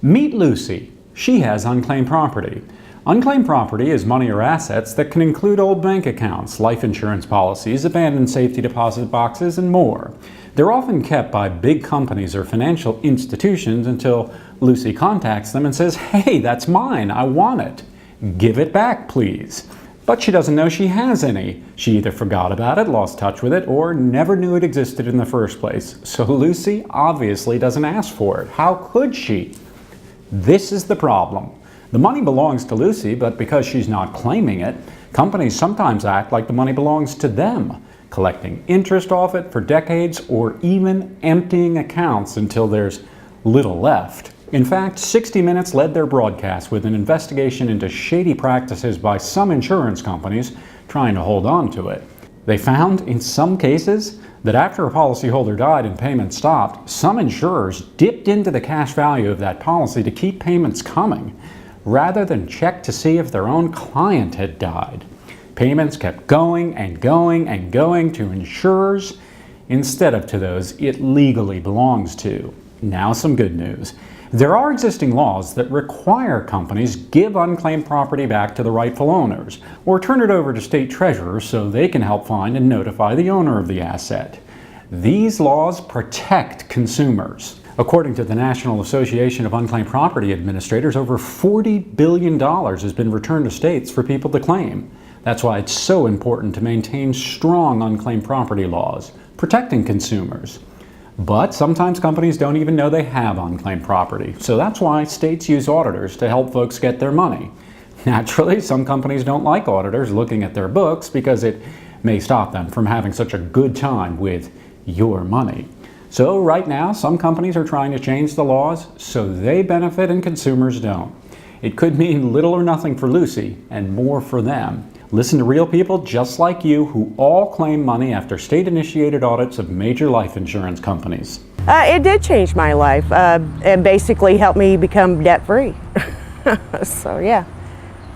Meet Lucy. She has unclaimed property. Unclaimed property is money or assets that can include old bank accounts, life insurance policies, abandoned safety deposit boxes, and more. They're often kept by big companies or financial institutions until Lucy contacts them and says, "Hey, that's mine, I want it. Give it back, please." But she doesn't know she has any. She either forgot about it, lost touch with it, or never knew it existed in the first place. So Lucy obviously doesn't ask for it. How could she? This is the problem. The money belongs to Lucy, but because she's not claiming it, companies sometimes act like the money belongs to them, collecting interest off it for decades or even emptying accounts until there's little left. In fact, 60 Minutes led their broadcast with an investigation into shady practices by some insurance companies trying to hold on to it. They found, in some cases, that after a policyholder died and payments stopped, some insurers dipped into the cash value of that policy to keep payments coming, rather than check to see if their own client had died. Payments kept going and going and going to insurers instead of to those it legally belongs to. Now some good news. There are existing laws that require companies give unclaimed property back to the rightful owners, or turn it over to state treasurers so they can help find and notify the owner of the asset. These laws protect consumers. According to the National Association of Unclaimed Property Administrators, over $40 billion has been returned to states for people to claim. That's why it's so important to maintain strong unclaimed property laws, protecting consumers. But sometimes companies don't even know they have unclaimed property, so that's why states use auditors to help folks get their money. Naturally, some companies don't like auditors looking at their books because it may stop them from having such a good time with your money. So right now, some companies are trying to change the laws so they benefit and consumers don't. It could mean little or nothing for Lucy and more for them. Listen to real people just like you who all claim money after state-initiated audits of major life insurance companies. It did change my life and basically helped me become debt-free. So yeah,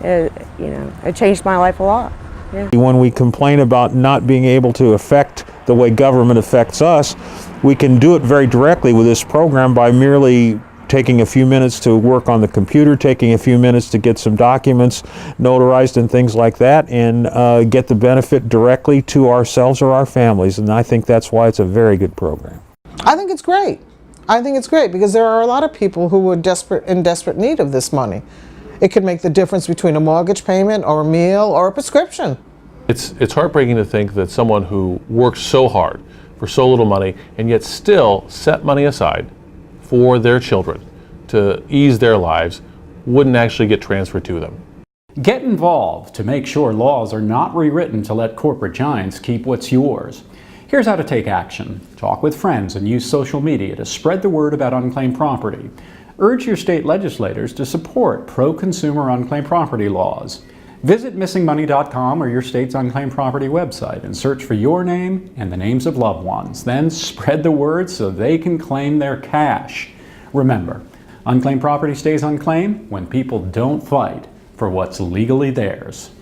it changed my life a lot. Yeah. When we complain about not being able to affect the way government affects us, we can do it very directly with this program by merely taking a few minutes to work on the computer, taking a few minutes to get some documents notarized and things like that, and get the benefit directly to ourselves or our families. And I think that's why it's a very good program. I think it's great. I think it's great because there are a lot of people who are in desperate need of this money. It could make the difference between a mortgage payment or a meal or a prescription. It's heartbreaking to think that someone who worked so hard for so little money and yet still set money aside for their children to ease their lives wouldn't actually get transferred to them. Get involved to make sure laws are not rewritten to let corporate giants keep what's yours. Here's how to take action. Talk with friends and use social media to spread the word about unclaimed property. Urge your state legislators to support pro-consumer unclaimed property laws. Visit missingmoney.com or your state's unclaimed property website and search for your name and the names of loved ones. Then spread the word so they can claim their cash. Remember, unclaimed property stays unclaimed when people don't fight for what's legally theirs.